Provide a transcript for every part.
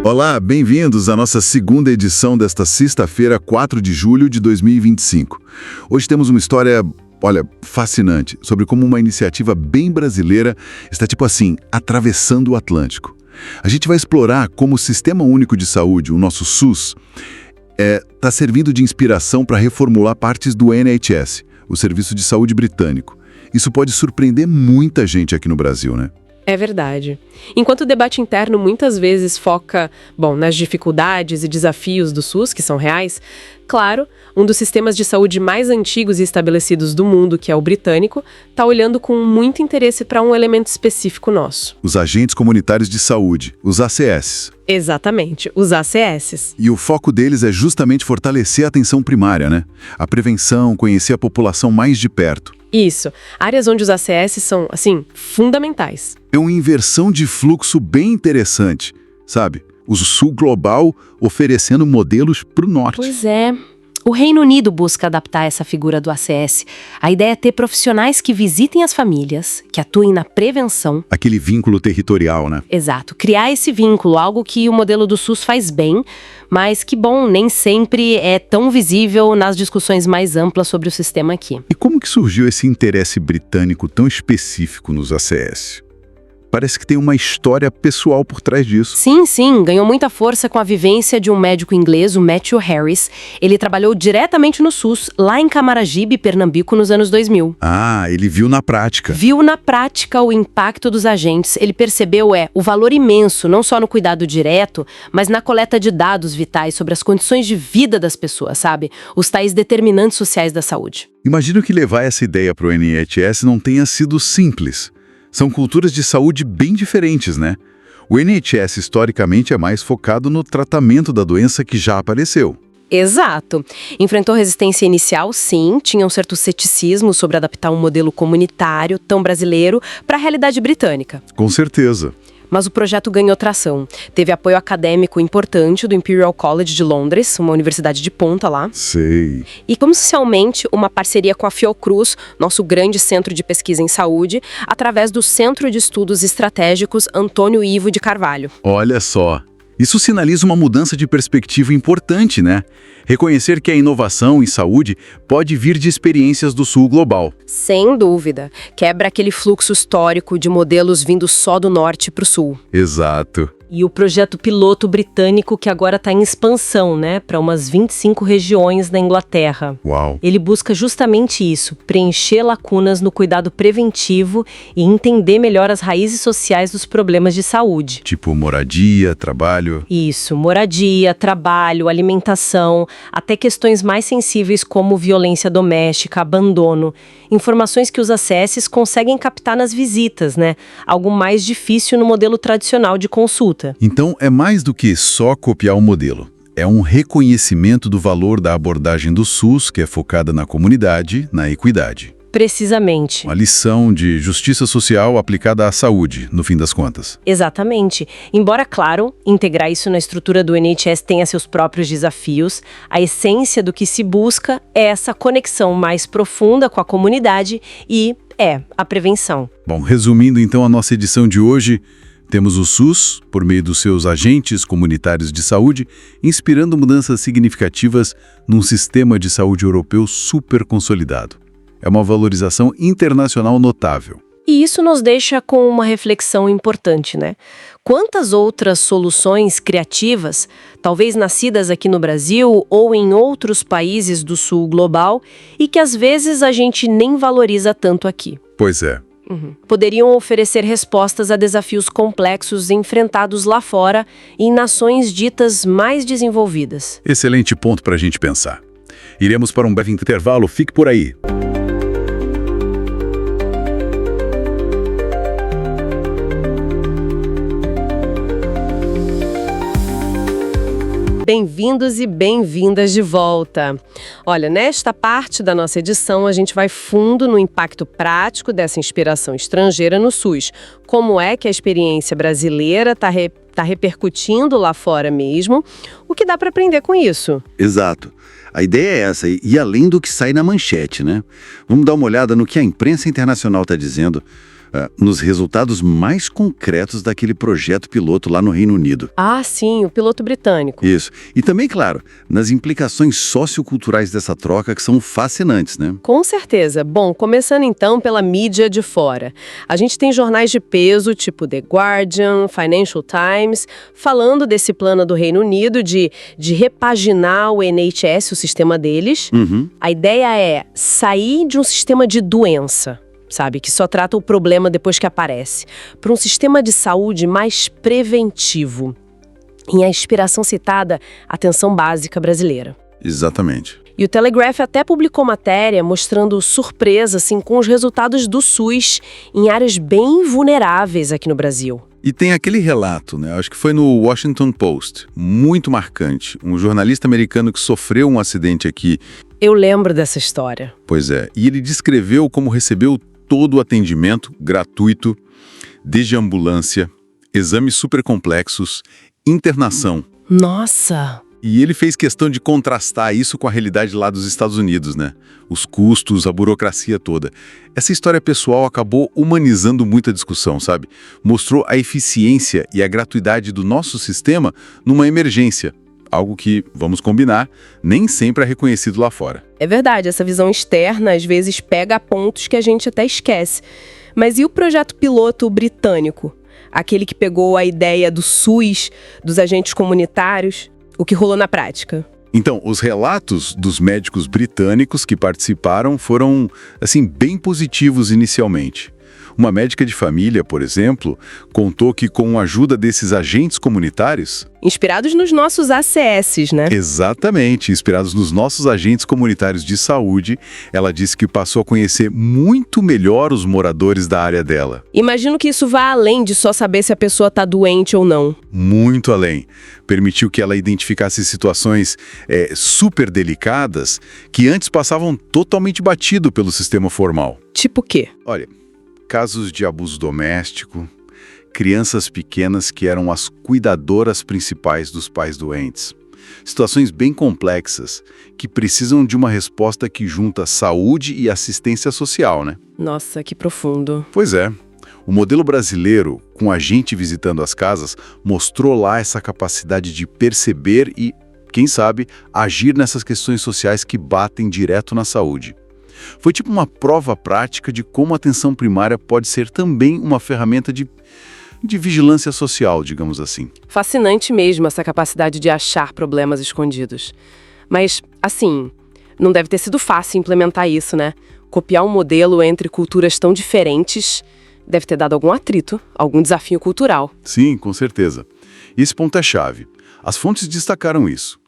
Olá, bem-vindos à nossa segunda edição desta sexta-feira, 4 de julho de 2025. Hoje temos uma história, fascinante, sobre como uma iniciativa bem brasileira está, atravessando o Atlântico. A gente vai explorar como o Sistema Único de Saúde, o nosso SUS, está servindo de inspiração para reformular partes do NHS, o Serviço de Saúde Britânico. Isso pode surpreender muita gente aqui no Brasil, né? É verdade. Enquanto o debate interno muitas vezes foca, nas dificuldades e desafios do SUS, que são reais, claro, um dos sistemas de saúde mais antigos e estabelecidos do mundo, que é o britânico, está olhando com muito interesse para um elemento específico nosso. Os Agentes Comunitários de Saúde, os ACS. Exatamente, os ACS. E o foco deles é justamente fortalecer a atenção primária, né? A prevenção, conhecer a população mais de perto. Isso, áreas onde os ACS são, fundamentais. É uma inversão de fluxo bem interessante, sabe? O Sul Global oferecendo modelos para o Norte. Pois é. O Reino Unido busca adaptar essa figura do ACS. A ideia é ter profissionais que visitem as famílias, que atuem na prevenção. Aquele vínculo territorial, né? Exato. Criar esse vínculo, algo que o modelo do SUS faz bem, mas que, nem sempre é tão visível nas discussões mais amplas sobre o sistema aqui. E como que surgiu esse interesse britânico tão específico nos ACS? Parece que tem uma história pessoal por trás disso. Sim, ganhou muita força com a vivência de um médico inglês, o Matthew Harris. Ele trabalhou diretamente no SUS, lá em Camaragibe, Pernambuco, nos anos 2000. Ah, ele viu na prática. Viu na prática o impacto dos agentes. Ele percebeu o valor imenso, não só no cuidado direto, mas na coleta de dados vitais sobre as condições de vida das pessoas, sabe? Os tais determinantes sociais da saúde. Imagino que levar essa ideia para o NHS não tenha sido simples. São culturas de saúde bem diferentes, né? O NHS, historicamente, é mais focado no tratamento da doença que já apareceu. Exato. Enfrentou resistência inicial, sim, tinha um certo ceticismo sobre adaptar um modelo comunitário tão brasileiro para a realidade britânica. Com certeza. Mas o projeto ganhou tração. Teve apoio acadêmico importante do Imperial College de Londres, uma universidade de ponta lá. Sei. E, comercialmente, uma parceria com a Fiocruz, nosso grande centro de pesquisa em saúde, através do Centro de Estudos Estratégicos Antônio Ivo de Carvalho. Olha só. Isso sinaliza uma mudança de perspectiva importante, né? Reconhecer que a inovação em saúde pode vir de experiências do Sul Global. Sem dúvida. Quebra aquele fluxo histórico de modelos vindo só do norte para o sul. Exato. E o projeto piloto britânico que agora está em expansão, para umas 25 regiões na Inglaterra. Uau! Ele busca justamente isso, preencher lacunas no cuidado preventivo e entender melhor as raízes sociais dos problemas de saúde. Tipo moradia, trabalho... Isso, moradia, trabalho, alimentação, até questões mais sensíveis como violência doméstica, abandono. Informações que os ACS conseguem captar nas visitas, Algo mais difícil no modelo tradicional de consulta. Então, é mais do que só copiar o modelo. É um reconhecimento do valor da abordagem do SUS, que é focada na comunidade, na equidade. Precisamente. Uma lição de justiça social aplicada à saúde, no fim das contas. Exatamente. Embora, claro, integrar isso na estrutura do NHS tenha seus próprios desafios, a essência do que se busca é essa conexão mais profunda com a comunidade e, a prevenção. Bom, resumindo então a nossa edição de hoje, temos o SUS, por meio dos seus agentes comunitários de saúde, inspirando mudanças significativas num sistema de saúde europeu super consolidado. É uma valorização internacional notável. E isso nos deixa com uma reflexão importante, Quantas outras soluções criativas, talvez nascidas aqui no Brasil ou em outros países do Sul Global, e que às vezes a gente nem valoriza tanto aqui? Pois é. Poderiam oferecer respostas a desafios complexos enfrentados lá fora em nações ditas mais desenvolvidas. Excelente ponto para a gente pensar. Iremos para um breve intervalo, fique por aí. Bem-vindos e bem-vindas de volta. Olha, nesta parte da nossa edição, a gente vai fundo no impacto prático dessa inspiração estrangeira no SUS. Como é que a experiência brasileira está repercutindo lá fora mesmo? O que dá para aprender com isso? Exato. A ideia é essa, e além do que sai na manchete, Vamos dar uma olhada no que a imprensa internacional está dizendo. nos resultados mais concretos daquele projeto piloto lá no Reino Unido. Ah, sim, o piloto britânico. Isso. E também, claro, nas implicações socioculturais dessa troca que são fascinantes, né? Com certeza. Bom, começando então pela mídia de fora. A gente tem jornais de peso, tipo The Guardian, Financial Times, falando desse plano do Reino Unido de repaginar o NHS, o sistema deles. A ideia é sair de um sistema de doença, sabe, que só trata o problema depois que aparece, para um sistema de saúde mais preventivo. Em a inspiração citada, atenção básica brasileira. Exatamente. E o Telegraph até publicou matéria mostrando surpresa assim, com os resultados do SUS em áreas bem vulneráveis aqui no Brasil. E tem aquele relato, né? Acho que foi no Washington Post, muito marcante. Um jornalista americano que sofreu um acidente aqui. Eu lembro dessa história. Pois é, e ele descreveu como recebeu todo o atendimento gratuito, desde ambulância, exames super complexos, internação. Nossa! E ele fez questão de contrastar isso com a realidade lá dos Estados Unidos, né? Os custos, a burocracia toda. Essa história pessoal acabou humanizando muita discussão, sabe? Mostrou a eficiência e a gratuidade do nosso sistema numa emergência. Algo que, vamos combinar, nem sempre é reconhecido lá fora. É verdade, essa visão externa às vezes pega a pontos que a gente até esquece. Mas e o projeto piloto britânico? Aquele que pegou a ideia do SUS, dos agentes comunitários? O que rolou na prática? Então, os relatos dos médicos britânicos que participaram foram, assim, bem positivos inicialmente. Uma médica de família, por exemplo, contou que com a ajuda desses agentes comunitários... Inspirados nos nossos ACS, né? Exatamente, inspirados nos nossos agentes comunitários de saúde, ela disse que passou a conhecer muito melhor os moradores da área dela. Imagino que isso vá além de só saber se a pessoa está doente ou não. Muito além. Permitiu que ela identificasse situações super delicadas que antes passavam totalmente batido pelo sistema formal. Tipo o quê? Olha, casos de abuso doméstico, crianças pequenas que eram as cuidadoras principais dos pais doentes. Situações bem complexas que precisam de uma resposta que junta saúde e assistência social, né? Nossa, que profundo. Pois é. O modelo brasileiro, com a gente visitando as casas, mostrou lá essa capacidade de perceber e, quem sabe, agir nessas questões sociais que batem direto na saúde. Foi tipo uma prova prática de como a atenção primária pode ser também uma ferramenta de vigilância social, digamos assim. Fascinante mesmo essa capacidade de achar problemas escondidos. Mas, assim, não deve ter sido fácil implementar isso, né? Copiar um modelo entre culturas tão diferentes deve ter dado algum atrito, algum desafio cultural. Sim, com certeza. E esse ponto é chave. As fontes destacaram isso.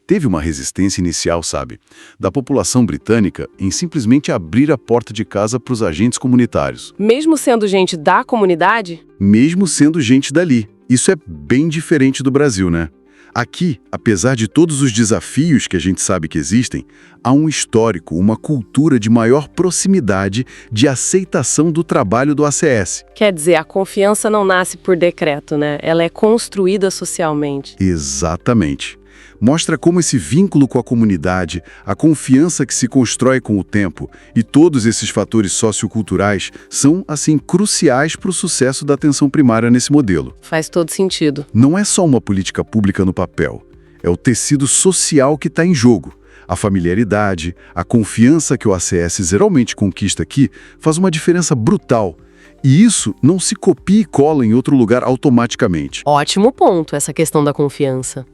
Teve uma resistência inicial, sabe, da população britânica em simplesmente abrir a porta de casa para os agentes comunitários. Mesmo sendo gente da comunidade? Mesmo sendo gente dali. Isso é bem diferente do Brasil, né? Aqui, apesar de todos os desafios que a gente sabe que existem, há um histórico, uma cultura de maior proximidade, de aceitação do trabalho do ACS. Quer dizer, a confiança não nasce por decreto, né? Ela é construída socialmente. Exatamente. Mostra como esse vínculo com a comunidade, a confiança que se constrói com o tempo e todos esses fatores socioculturais são, assim, cruciais para o sucesso da atenção primária nesse modelo. Faz todo sentido. Não é só uma política pública no papel, é o tecido social que está em jogo. A familiaridade, a confiança que o ACS geralmente conquista aqui faz uma diferença brutal. E isso não se copia e cola em outro lugar automaticamente. Ótimo ponto, essa questão da confiança.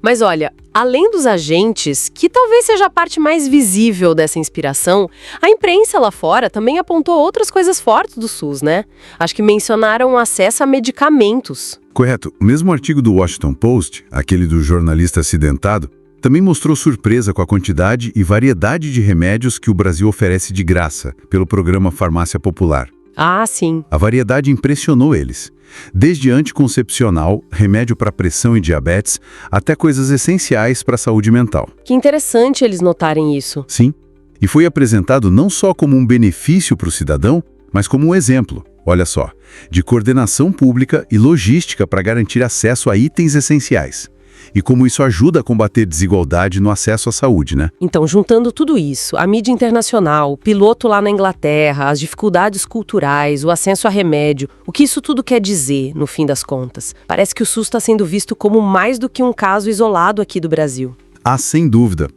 Mas olha, além dos agentes, que talvez seja a parte mais visível dessa inspiração, a imprensa lá fora também apontou outras coisas fortes do SUS, né? Acho que mencionaram o acesso a medicamentos. Correto. O mesmo artigo do Washington Post, aquele do jornalista acidentado, também mostrou surpresa com a quantidade e variedade de remédios que o Brasil oferece de graça pelo programa Farmácia Popular. Ah, sim. A variedade impressionou eles. Desde anticoncepcional, remédio para pressão e diabetes, até coisas essenciais para a saúde mental. Que interessante eles notarem isso. Sim, e foi apresentado não só como um benefício para o cidadão, mas como um exemplo, olha só, de coordenação pública e logística para garantir acesso a itens essenciais. e como isso ajuda a combater desigualdade no acesso à saúde, né? Então, juntando tudo isso, a mídia internacional, o piloto lá na Inglaterra, as dificuldades culturais, o acesso a remédio, o que isso tudo quer dizer, no fim das contas? Parece que o SUS está sendo visto como mais do que um caso isolado aqui do Brasil. Ah, sem dúvida.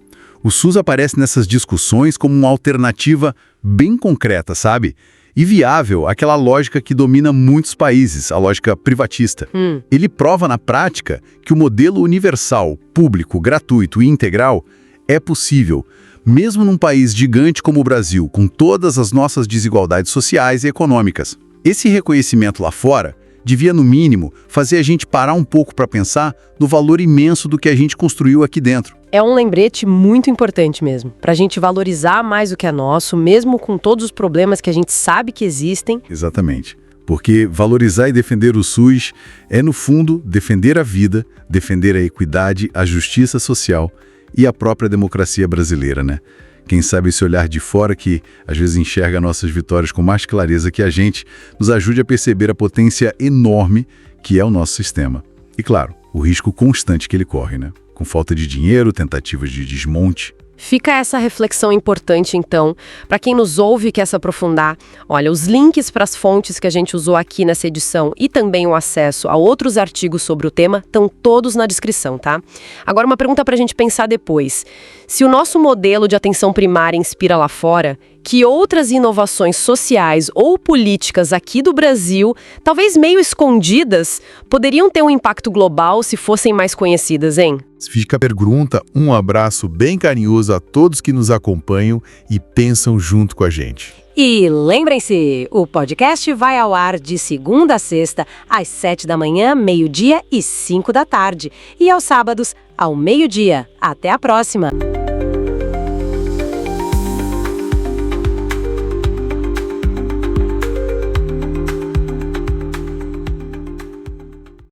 O SUS aparece nessas discussões como uma alternativa bem concreta, sabe? E viável àquela lógica que domina muitos países, a lógica privatista. Ele prova na prática que o modelo universal, público, gratuito e integral é possível, mesmo num país gigante como o Brasil, com todas as nossas desigualdades sociais e econômicas. Esse reconhecimento lá fora devia, no mínimo, fazer a gente parar um pouco para pensar no valor imenso do que a gente construiu aqui dentro. É um lembrete muito importante mesmo, para a gente valorizar mais o que é nosso, mesmo com todos os problemas que a gente sabe que existem. Exatamente. Porque valorizar e defender o SUS é, no fundo, defender a vida, defender a equidade, a justiça social e a própria democracia brasileira, né? Quem sabe esse olhar de fora que, às vezes, enxerga nossas vitórias com mais clareza que a gente, nos ajude a perceber a potência enorme que é o nosso sistema. E, claro, o risco constante que ele corre, né? Com falta de dinheiro, tentativas de desmonte. Fica essa reflexão importante, então, para quem nos ouve e quer se aprofundar. Olha, os links para as fontes que a gente usou aqui nessa edição e também o acesso a outros artigos sobre o tema estão todos na descrição, tá? Agora, uma pergunta para a gente pensar depois. Se o nosso modelo de atenção primária inspira lá fora, que outras inovações sociais ou políticas aqui do Brasil, talvez meio escondidas, poderiam ter um impacto global se fossem mais conhecidas, hein? Fica a pergunta, um abraço bem carinhoso a todos que nos acompanham e pensam junto com a gente. E lembrem-se, o podcast vai ao ar de segunda a sexta, às 7 da manhã, meio-dia e 5 da tarde. E aos sábados, ao meio-dia. Até a próxima!